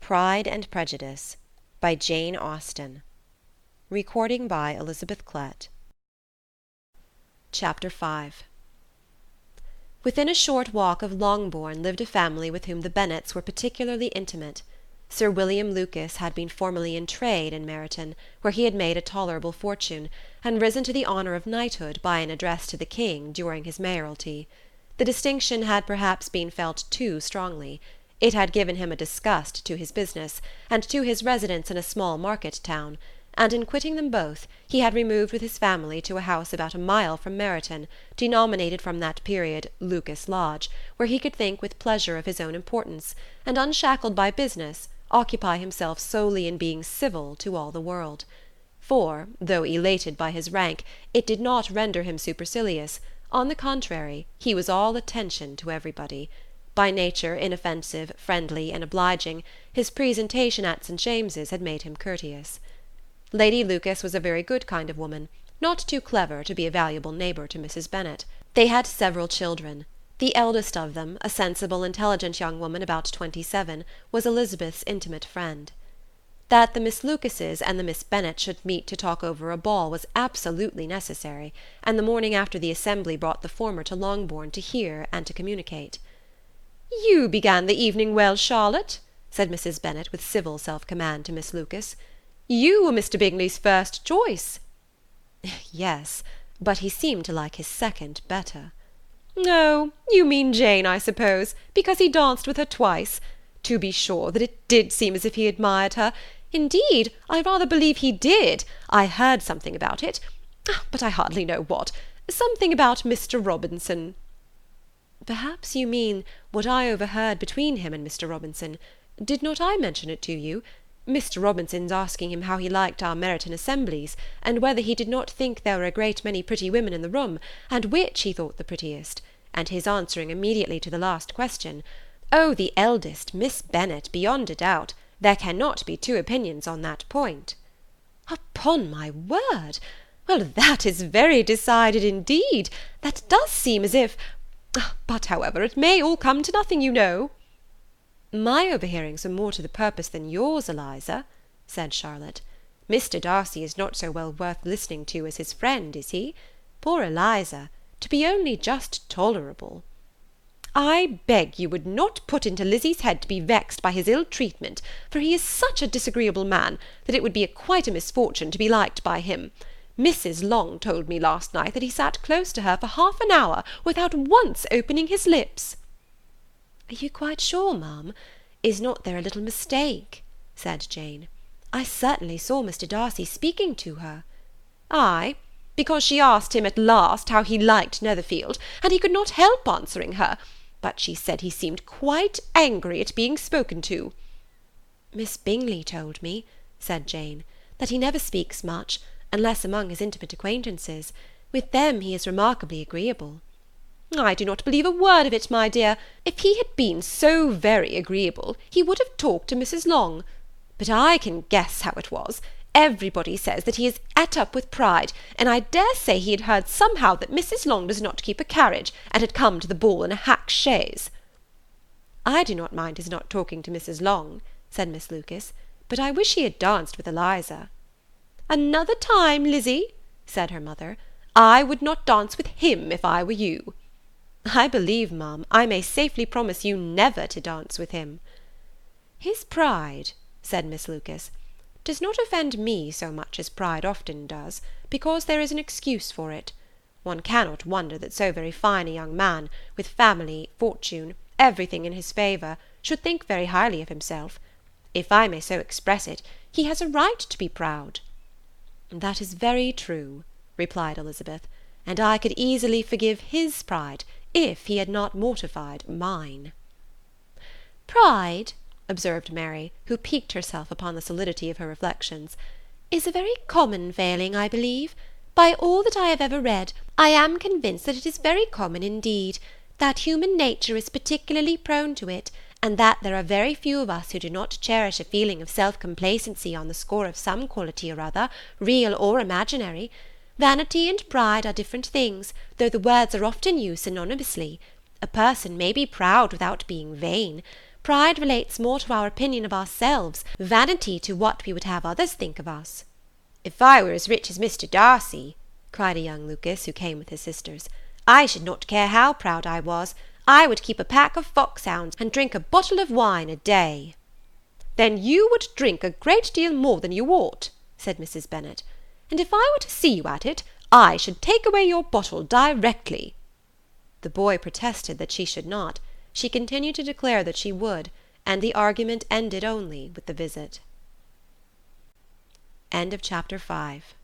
Pride and Prejudice by Jane Austen. Recording by Elizabeth Bennet. Chapter 5. Within a short walk of Longbourn lived a family with whom the Bennets were particularly intimate. Sir William Lucas had been formerly in trade in Meryton, where he had made a tolerable fortune, and risen to the honour of knighthood by an address to the King during his mayoralty. The distinction had perhaps been felt too strongly. It had given him a disgust to his business, and to his residence in a small market town, and in quitting them both, he had removed with his family to a house about a mile from Meryton, denominated from that period Lucas Lodge, where he could think with pleasure of his own importance, and, unshackled by business, occupy himself solely in being civil to all the world. For, though elated by his rank, it did not render him supercilious. On the contrary, he was all attention to everybody. By nature inoffensive, friendly, and obliging, his presentation at St. James's had made him courteous. Lady Lucas was a very good kind of woman, not too clever to be a valuable neighbour to Mrs. Bennet. They had several children. The eldest of them, a sensible, intelligent young woman about 27, was Elizabeth's intimate friend. That the Miss Lucases and the Miss Bennet should meet to talk over a ball was absolutely necessary, and the morning after the assembly brought the former to Longbourn to hear and to communicate. "You began the evening well, Charlotte," said Mrs. Bennet with civil self-command to Miss Lucas. "You were Mr. Bingley's first choice." "Yes, but he seemed to like his second better." "Oh, you mean Jane, I suppose, because he danced with her twice. To be sure that it did seem as if he admired her. Indeed, I rather believe he did. I heard something about it, but I hardly know what. Something about Mr. Robinson." "Perhaps you mean what I overheard between him and Mr. Robinson. Did not I mention it to you? Mr. Robinson's asking him how he liked our Meryton assemblies, and whether he did not think there were a great many pretty women in the room, and which he thought the prettiest, and his answering immediately to the last question, 'Oh, the eldest, Miss Bennet, beyond a doubt. There cannot be two opinions on that point.'" "Upon my word! Well, that is very decided indeed. That does seem as if... But, however, it may all come to nothing, you know." "My overhearings were more to the purpose than yours, Eliza," said Charlotte. "Mr. Darcy is not so well worth listening to as his friend, is he? Poor Eliza! To be only just tolerable." "I beg you would not put into Lizzie's head to be vexed by his ill treatment, for he is such a disagreeable man, that it would be quite a misfortune to be liked by him. Mrs. Long told me last night that he sat close to her for half an hour without once opening his lips." "Are you quite sure, ma'am? Is not there a little mistake?" said Jane. "I certainly saw Mr. Darcy speaking to her." "Ay, because she asked him at last how he liked Netherfield, and he could not help answering her, but she said he seemed quite angry at being spoken to." "Miss Bingley told me," said Jane, "that he never speaks much, unless among his intimate acquaintances. With them he is remarkably agreeable." "I do not believe a word of it, my dear. If he had been so very agreeable, he would have talked to Mrs. Long. But I can guess how it was. Everybody says that he is at up with pride, and I dare say he had heard somehow that Mrs. Long does not keep a carriage, and had come to the ball in a hack chaise." "I do not mind his not talking to Mrs. Long," said Miss Lucas, "but I wish he had danced with Eliza." "Another time, Lizzie," said her mother, "I would not dance with him if I were you." "I believe, ma'am, I may safely promise you never to dance with him." "His pride," said Miss Lucas, "does not offend me so much as pride often does, because there is an excuse for it. One cannot wonder that so very fine a young man, with family, fortune, everything in his favour, should think very highly of himself. If I may so express it, he has a right to be proud." "That is very true," replied Elizabeth, "and I could easily forgive his pride, if he had not mortified mine." "Pride," observed Mary, who piqued herself upon the solidity of her reflections, "is a very common failing, I believe. By all that I have ever read, I am convinced that it is very common indeed, that human nature is particularly prone to it, and that there are very few of us who do not cherish a feeling of self-complacency on the score of some quality or other, real or imaginary. Vanity and pride are different things, though the words are often used synonymously. A person may be proud without being vain. Pride relates more to our opinion of ourselves, vanity to what we would have others think of us." "If I were as rich as Mr. Darcy," cried a young Lucas, who came with his sisters, "I should not care how proud I was. I would keep a pack of foxhounds, and drink a bottle of wine a day." "Then you would drink a great deal more than you ought," said Mrs. Bennet, "and if I were to see you at it, I should take away your bottle directly." The boy protested that she should not. She continued to declare that she would, and the argument ended only with the visit. End of chapter 5.